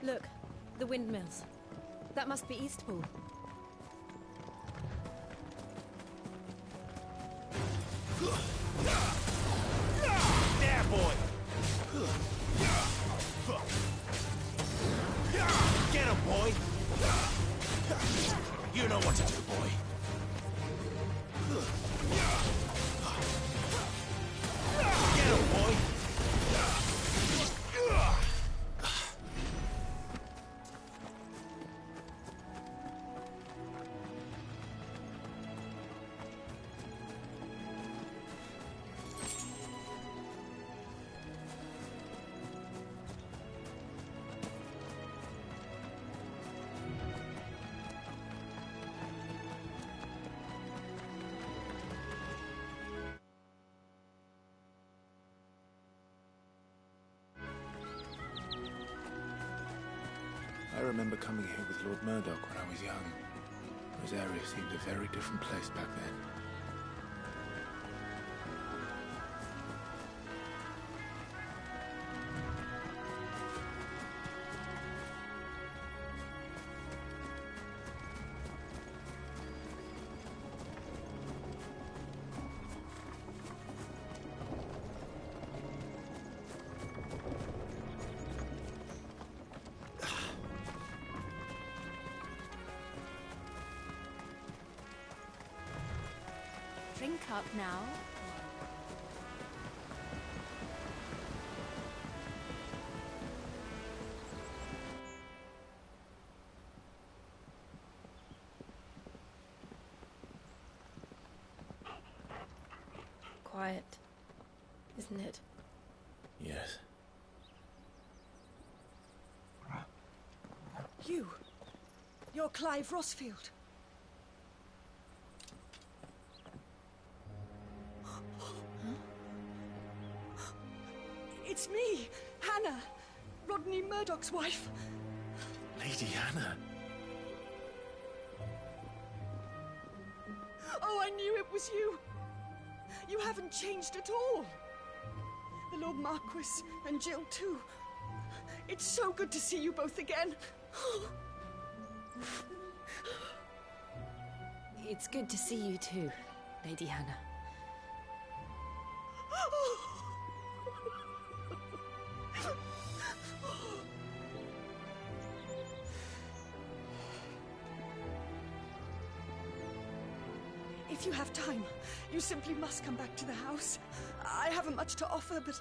Look, the windmills. That must be Eastpool. There, boy! Get him, boy! You know what to do, boy. Get him, boy! I remember coming here with Lord Murdoch when I was young. Rosaria seemed a very different place back then. Drink up now. Quiet, isn't it? Yes. You're Clive Rossfield. It's me, Hannah, Rodney Murdoch's wife. Lady Hannah. Oh, I knew it was you. You haven't changed at all. The Lord Marquis and Jill too. It's so good to see you both again. It's good to see you too, Lady Hannah. If you have time, you simply must come back to the house. I haven't much to offer, but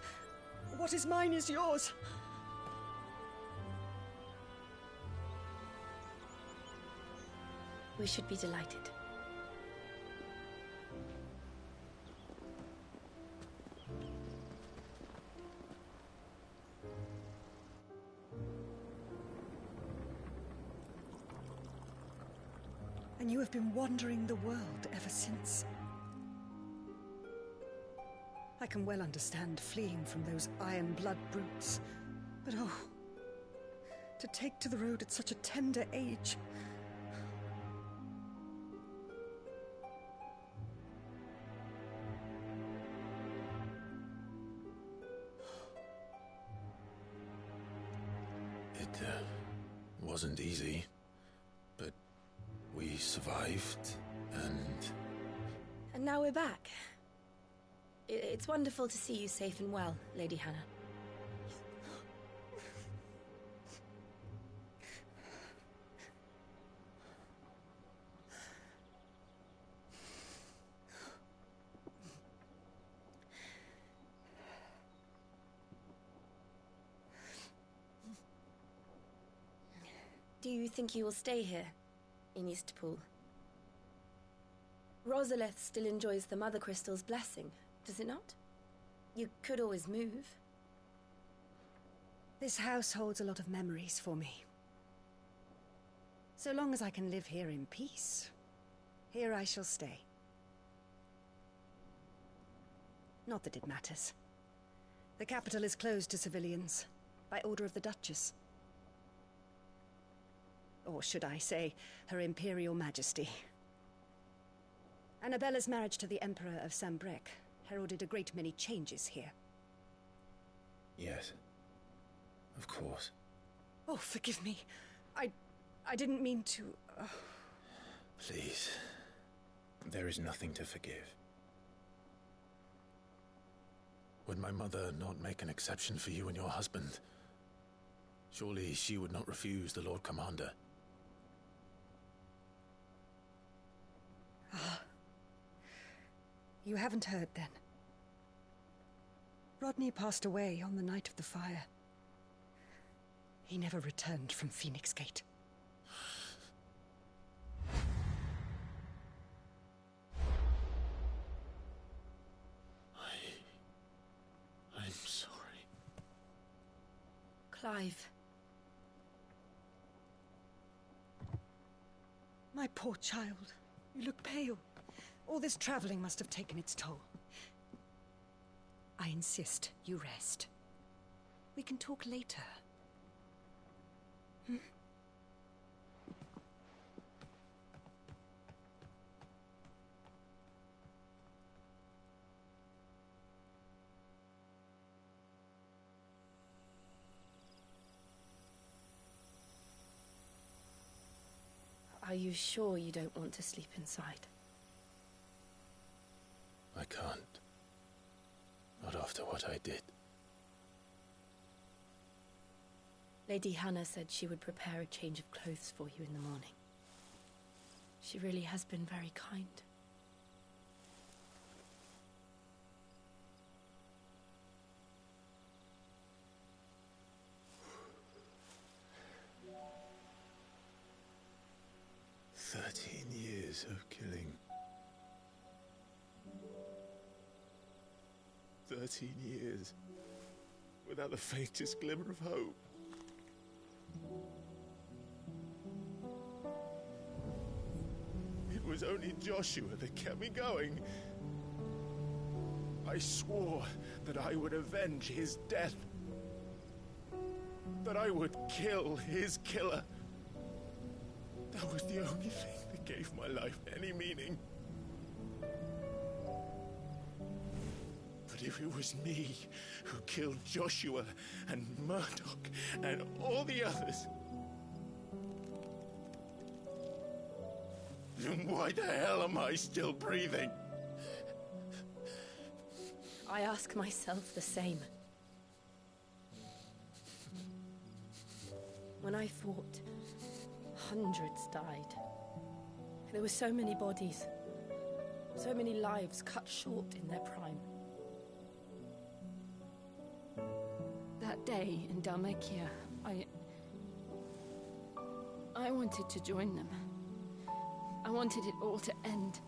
what is mine is yours. We should be delighted. And you have been wandering the world ever since. I can well understand fleeing from those iron blood brutes, but oh, to take to the road at such a tender age. It wasn't easy, but we survived, and... And now we're back. It's wonderful to see you safe and well, Lady Hannah. Do you think you will stay here, in Eastpool? Rosaleth still enjoys the Mother Crystal's blessing, does it not? You could always move. This house holds a lot of memories for me. So long as I can live here in peace, here I shall stay. Not that it matters. The capital is closed to civilians, by order of the Duchess. Or should I say, Her Imperial Majesty. Annabella's marriage to the Emperor of Sambrec heralded a great many changes here. Yes. Of course. Oh, forgive me. I didn't mean to... Please. There is nothing to forgive. Would my mother not make an exception for you and your husband? Surely she would not refuse the Lord Commander. You haven't heard, then. Rodney passed away on the night of the fire. He never returned from Phoenix Gate. I'm sorry. Clive. My poor child. You look pale. All this traveling must have taken its toll. I insist you rest. We can talk later. Are you sure you don't want to sleep inside? I can't. Not after what I did. Lady Hannah said she would prepare a change of clothes for you in the morning. She really has been very kind. Years of killing. 13 years without the faintest glimmer of hope. It was only Joshua that kept me going. I swore that I would avenge his death. That I would kill his killer. That was the only thing that gave my life any meaning. But if it was me who killed Joshua and Murdoch and all the others, then why the hell am I still breathing? I ask myself the same. When I fought, hundreds died. There were so many bodies, so many lives cut short in their prime. That day in Dalmekia, I wanted to join them. I wanted it all to end.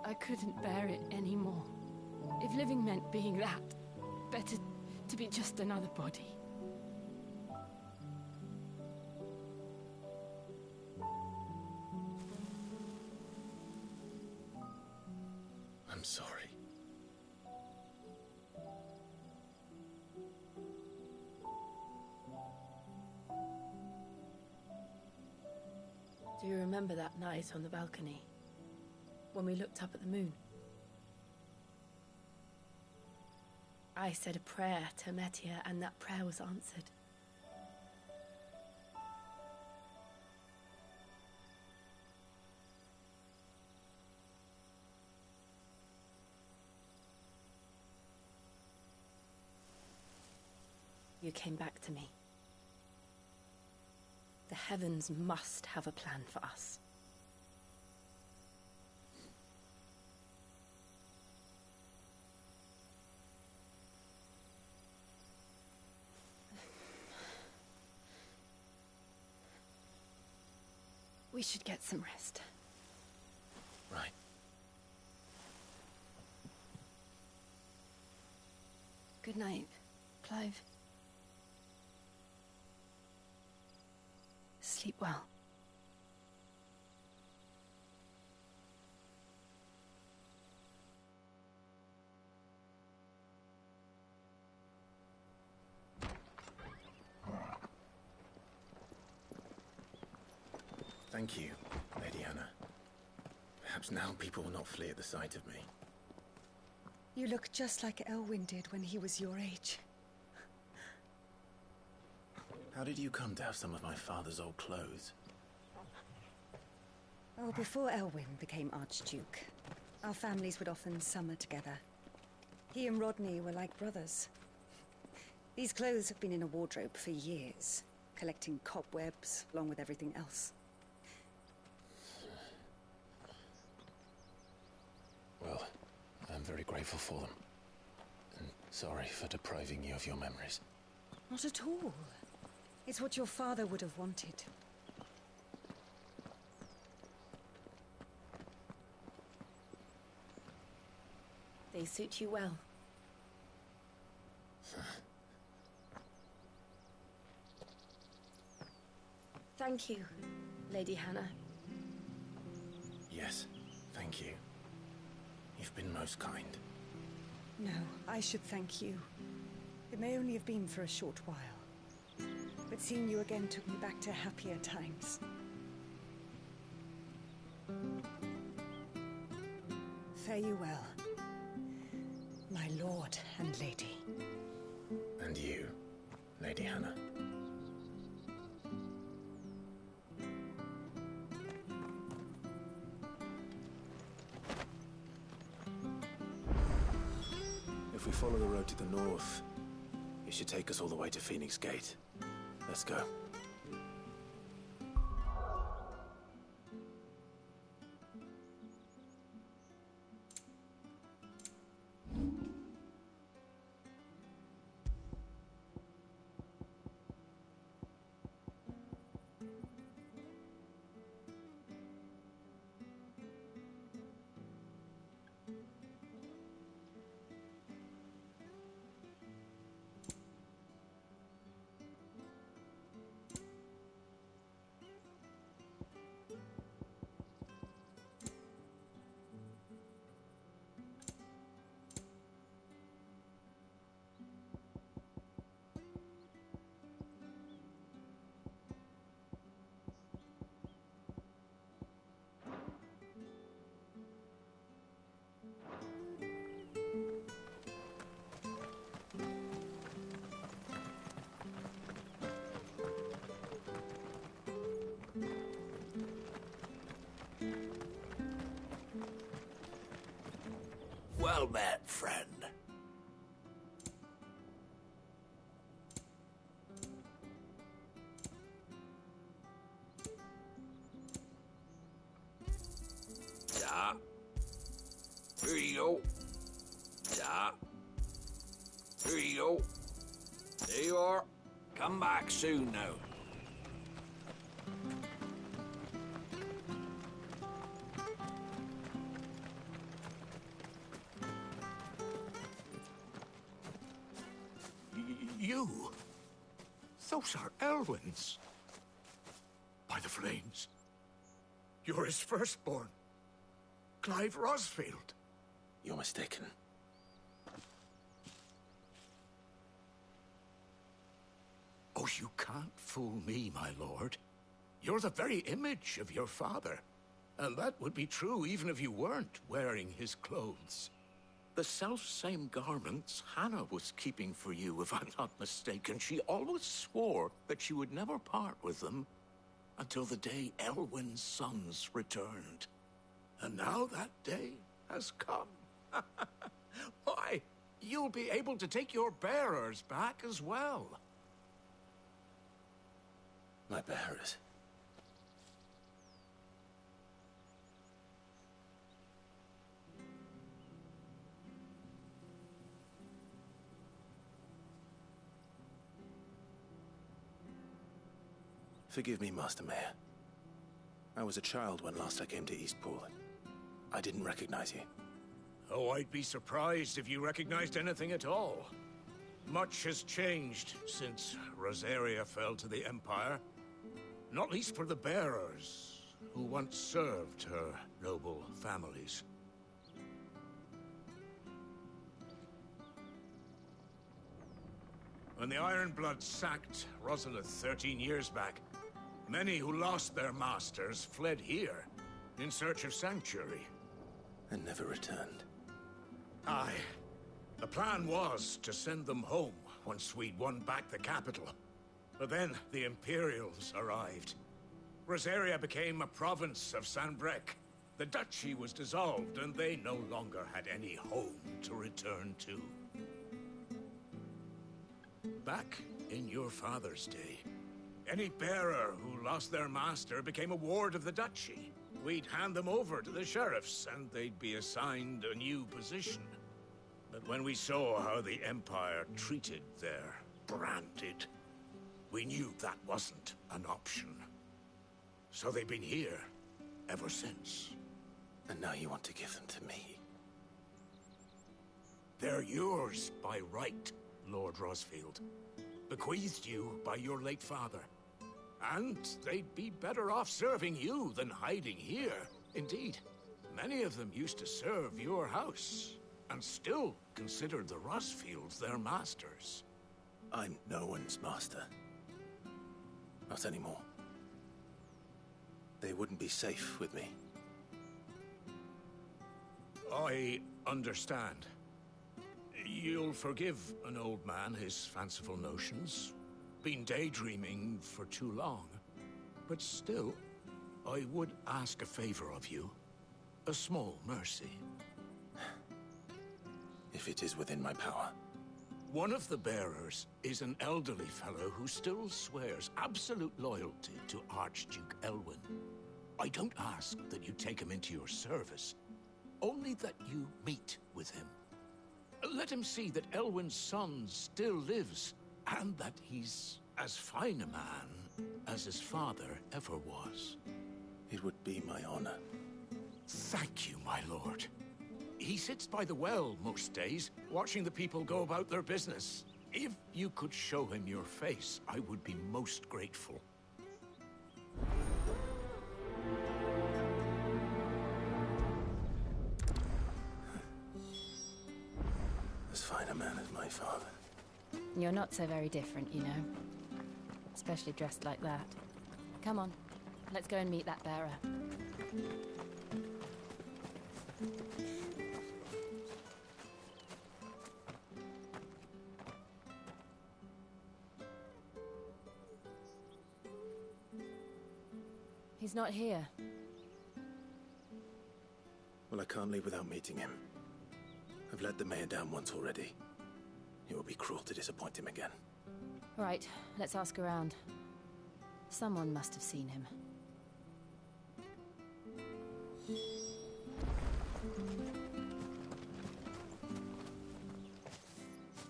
I couldn't bear it anymore. If living meant being that, better to be just another body. I'm sorry. Do you remember that night on the balcony? When we looked up at the moon? I said a prayer to Metia, and that prayer was answered. You came back to me. The heavens must have a plan for us. We should get some rest. Right. Good night, Clive. Sleep well. Thank you, Lady Hannah. Perhaps now people will not flee at the sight of me. You look just like Elwyn did when he was your age. How did you come to have some of my father's old clothes? Oh, before Elwyn became Archduke, our families would often summer together. He and Rodney were like brothers. These clothes have been in a wardrobe for years, collecting cobwebs along with everything else. Well, I'm very grateful for them. And sorry for depriving you of your memories. Not at all. It's what your father would have wanted. They suit you well. Thank you, Lady Hannah. Yes, thank you. You've been most kind. No, I should thank you. It may only have been for a short while, but seeing you again took me back to happier times. Fare you well, my lord and lady. And you, Lady Hannah. If we follow the road to the north, it should take us all the way to Phoenix Gate. Let's go. Well met, friend. Yeah. Here you go. Yeah. Here you go. There you are. Come back soon now. You? Those are Elwyn's. By the flames. You're his firstborn. Clive Rosfield. You're mistaken. Oh, you can't fool me, my lord. You're the very image of your father. And that would be true even if you weren't wearing his clothes. The self-same garments Hannah was keeping for you, if I'm not mistaken. She always swore that she would never part with them until the day Elwyn's sons returned. And now that day has come. Why, you'll be able to take your bearers back as well. My bearers? Forgive me, Master Mayor. I was a child when last I came to Eastpool. I didn't recognize you. Oh, I'd be surprised if you recognized anything at all. Much has changed since Rosaria fell to the Empire. Not least for the bearers, who once served her noble families. When the Ironbloods sacked Rosalith 13 years back, many who lost their masters fled here in search of sanctuary. And never returned. Aye. The plan was to send them home once we'd won back the capital. But then the Imperials arrived. Rosaria became a province of Sanbreque. The duchy was dissolved, and they no longer had any home to return to. Back in your father's day, any bearer who lost their master became a ward of the duchy. We'd hand them over to the sheriffs, and they'd be assigned a new position. But when we saw how the Empire treated their branded, we knew that wasn't an option. So they've been here ever since. And now you want to give them to me? They're yours by right, Lord Rosfield. Bequeathed you by your late father. And they'd be better off serving you than hiding here. Indeed, many of them used to serve your house, and still considered the Rosfields their masters. I'm no one's master. Not anymore. They wouldn't be safe with me. I understand. You'll forgive an old man his fanciful notions. Been daydreaming for too long. But still, I would ask a favor of you. A small mercy. If it is within my power. One of the bearers is an elderly fellow who still swears absolute loyalty to Archduke Elwyn. I don't ask that you take him into your service, only that you meet with him. Let him see that Elwyn's son still lives, and that he's as fine a man as his father ever was. It would be my honor. Thank you, my lord. He sits by the well most days, watching the people go about their business. If you could show him your face, I would be most grateful. As fine a man as my father. You're not so very different, you know. Especially dressed like that. Come on, let's go and meet that bearer. He's not here. Well, I can't leave without meeting him. I've let the mayor down once already. It would be cruel to disappoint him again. Right, let's ask around. Someone must have seen him.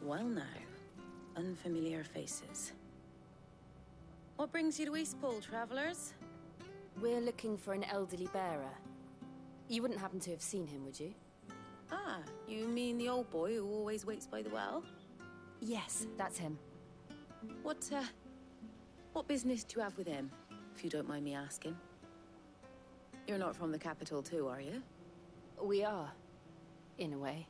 Well now, unfamiliar faces. What brings you to Eastpool, travelers? We're looking for an elderly bearer. You wouldn't happen to have seen him, would you? Ah, you mean the old boy who always waits by the well? Yes, that's him. What business do you have with him, if you don't mind me asking? You're not from the capital too, are you? We are, in a way.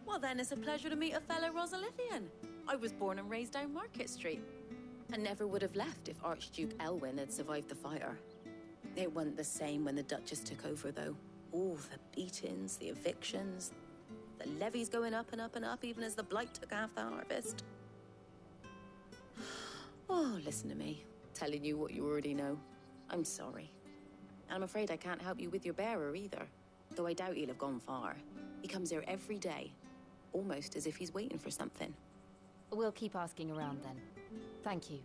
Well then, it's a pleasure to meet a fellow Rosalifian. I was born and raised down Market Street. And never would have left if Archduke Elwyn had survived the fire. It wasn't the same when the Duchess took over, though. All the beatings, the evictions, the levies going up and up and up, even as the blight took half the harvest. Oh, listen to me, telling you what you already know. I'm sorry. And I'm afraid I can't help you with your bearer either, though I doubt he'll have gone far. He comes here every day, almost as if he's waiting for something. We'll keep asking around then. Thank you.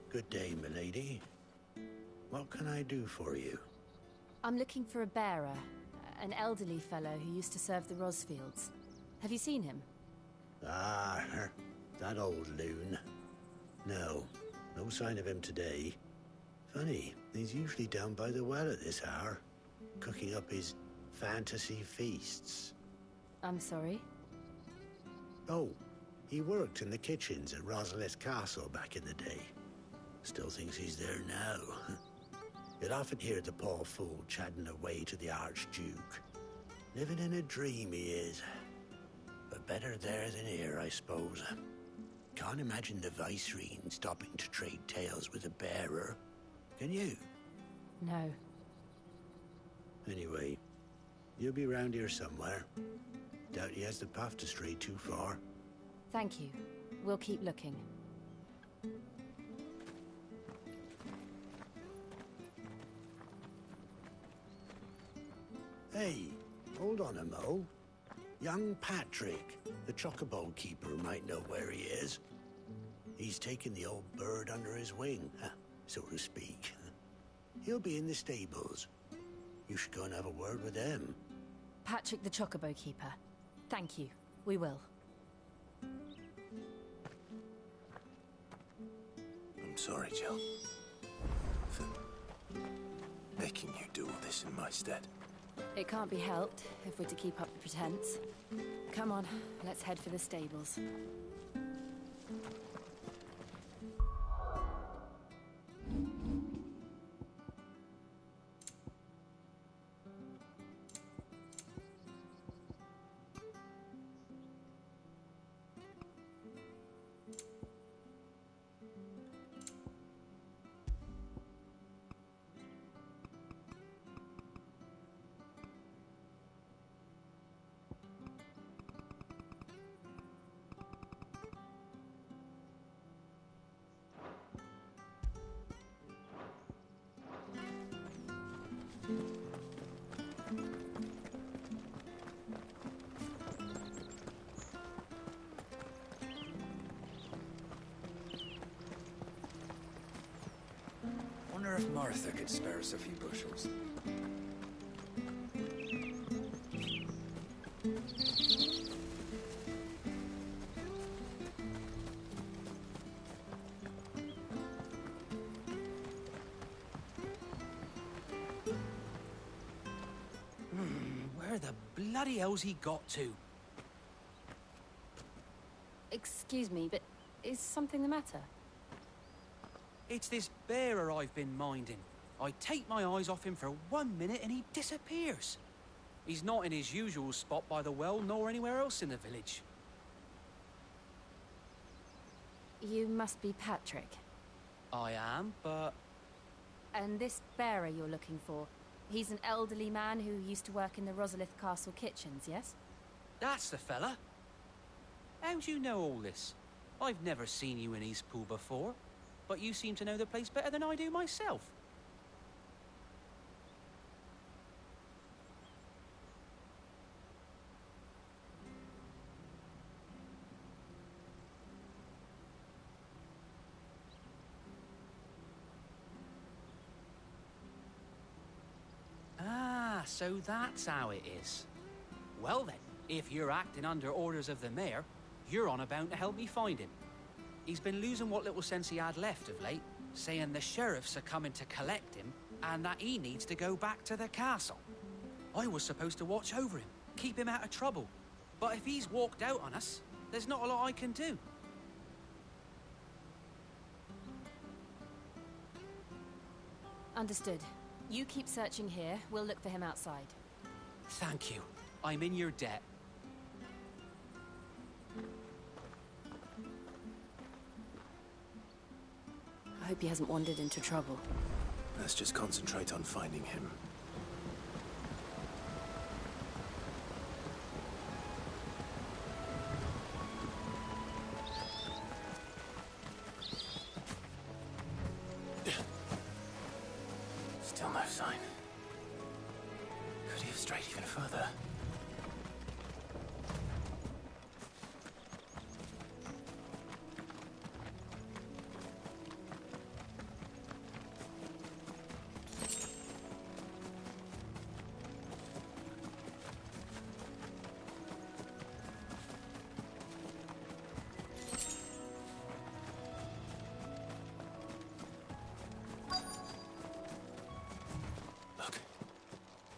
Good day, milady. What can I do for you? I'm looking for a bearer, an elderly fellow who used to serve the Rosfields. Have you seen him? Ah, that old loon. No sign of him today. Funny, he's usually down by the well at this hour, cooking up his fantasy feasts. I'm sorry? Oh, he worked in the kitchens at Rosalith Castle back in the day. Still thinks he's there now. You'd often hear the poor fool chatting away to the Archduke. Living in a dream he is. But better there than here, I suppose. Can't imagine the Vicereine stopping to trade tales with a bearer. Can you? No, Anyway, you'll be round here somewhere. Doubt he has the path to stray too far. Thank you. We'll keep looking. Hey, hold on a mo. Young Patrick, the chocobo keeper, might know where he is. He's taken the old bird under his wing, so to speak. He'll be in the stables. You should go and have a word with him. Patrick the chocobo keeper. Thank you. We will. I'm sorry, Jill. For making you do all this in my stead. It can't be helped if we're to keep up the pretense. Come on, let's head for the stables. Wonder if Martha could spare us a few bushels. Where the bloody hell's he got to? Excuse me, but is something the matter? It's this bearer I've been minding. I take my eyes off him for 1 minute and he disappears. He's not in his usual spot by the well, nor anywhere else in the village. You must be Patrick. I am, but... And this bearer you're looking for, he's an elderly man who used to work in the Rosalith Castle kitchens, yes? That's the fella. How do you know all this? I've never seen you in Eastpool before, but you seem to know the place better than I do myself. Ah, so that's how it is. Well then, if you're acting under orders of the mayor, you're on about to help me find him. He's been losing what little sense he had left of late, saying the sheriffs are coming to collect him and that he needs to go back to the castle. I was supposed to watch over him, keep him out of trouble. But if he's walked out on us, there's not a lot I can do. Understood. You keep searching here, we'll look for him outside. Thank you. I'm in your debt. I hope he hasn't wandered into trouble. Let's just concentrate on finding him. Still no sign. Could he have strayed even further?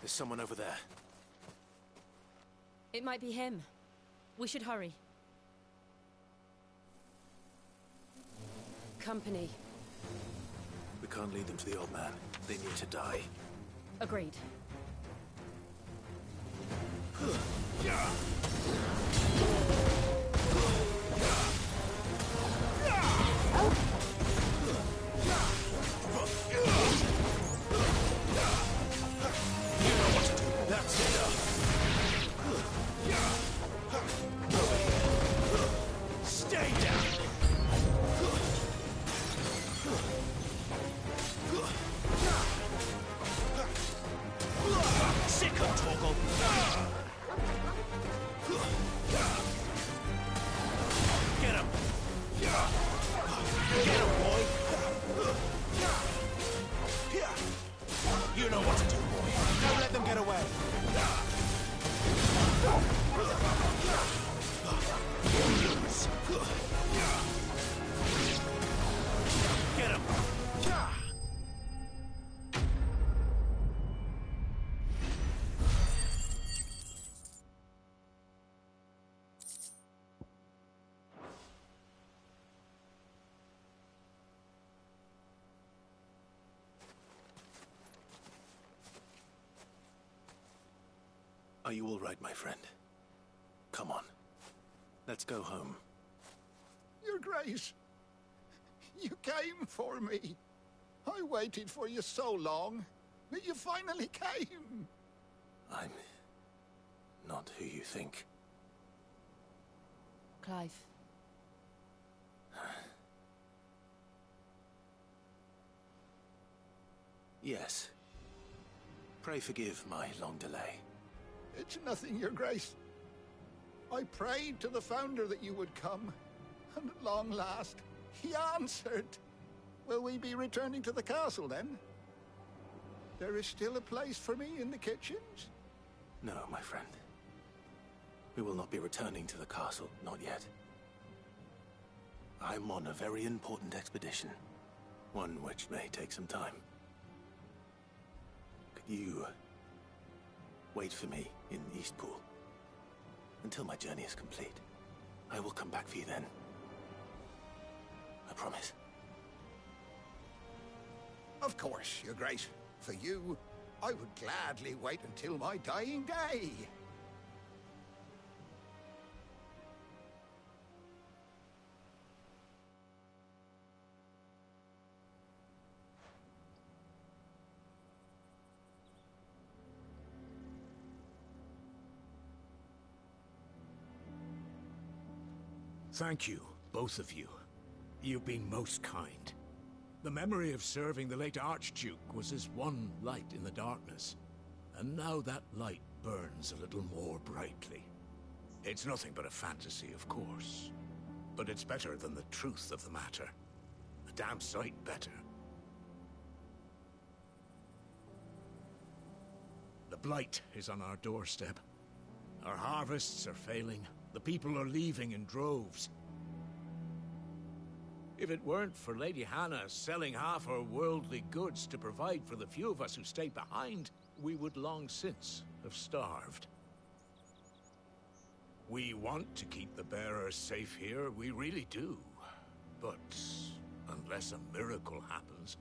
There's someone over there. It might be him. We should hurry. Company. We can't lead them to the old man. They need to die. Agreed. You know what Are you all right, my friend? Come on. Let's go home. Your Grace, you came for me. I waited for you so long, but you finally came. I'm not who you think. Clive. Yes. Pray forgive my long delay. It's nothing, Your Grace. I prayed to the Founder that you would come, and at long last, he answered. Will we be returning to the castle, then? There is still a place for me in the kitchens? No, my friend. We will not be returning to the castle, not yet. I'm on a very important expedition, one which may take some time. Could you wait for me in Eastpool until my journey is complete? I will come back for you then. I promise. Of course, Your Grace. For you, I would gladly wait until my dying day. Thank you, both of you. You've been most kind. The memory of serving the late Archduke was as one light in the darkness, and now that light burns a little more brightly. It's nothing but a fantasy, of course, but it's better than the truth of the matter. A damn sight better. The blight is on our doorstep. Our harvests are failing. The people are leaving in droves. If it weren't for Lady Hannah selling half her worldly goods to provide for the few of us who stayed behind, we would long since have starved. We want to keep the bearers safe here, we really do. But unless a miracle happens,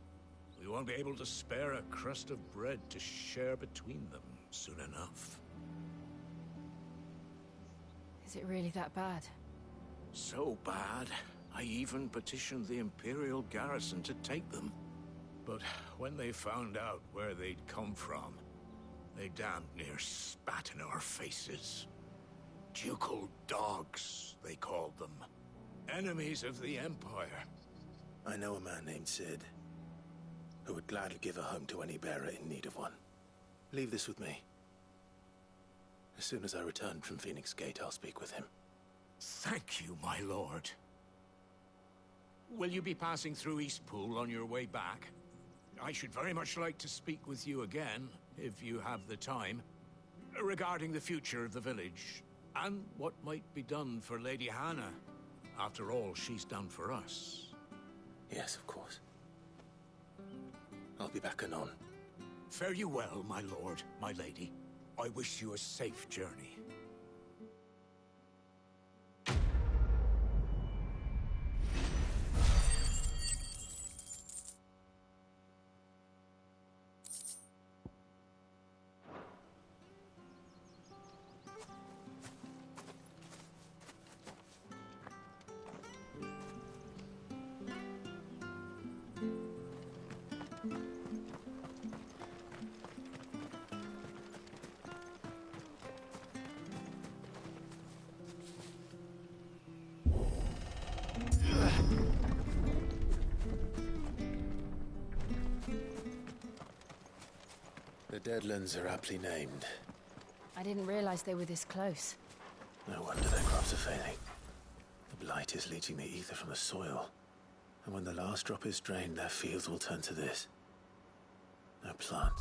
we won't be able to spare a crust of bread to share between them soon enough. Is it really that bad? So bad, I even petitioned the Imperial garrison to take them. But when they found out where they'd come from, they damn near spat in our faces. Ducal dogs, they called them. Enemies of the Empire. I know a man named Sid, who would gladly give a home to any bearer in need of one. Leave this with me. As soon as I return from Phoenix Gate, I'll speak with him. Thank you, my lord. Will you be passing through Eastpool on your way back? I should very much like to speak with you again, if you have the time, regarding the future of the village, and what might be done for Lady Hannah. After all, she's done for us. Yes, of course. I'll be back anon. Fare you well, my lord, my lady. I wish you a safe journey. The Deadlands are aptly named. I didn't realize they were this close. No wonder their crops are failing. The blight is leaching the ether from the soil. And when the last drop is drained, their fields will turn to this. No plant,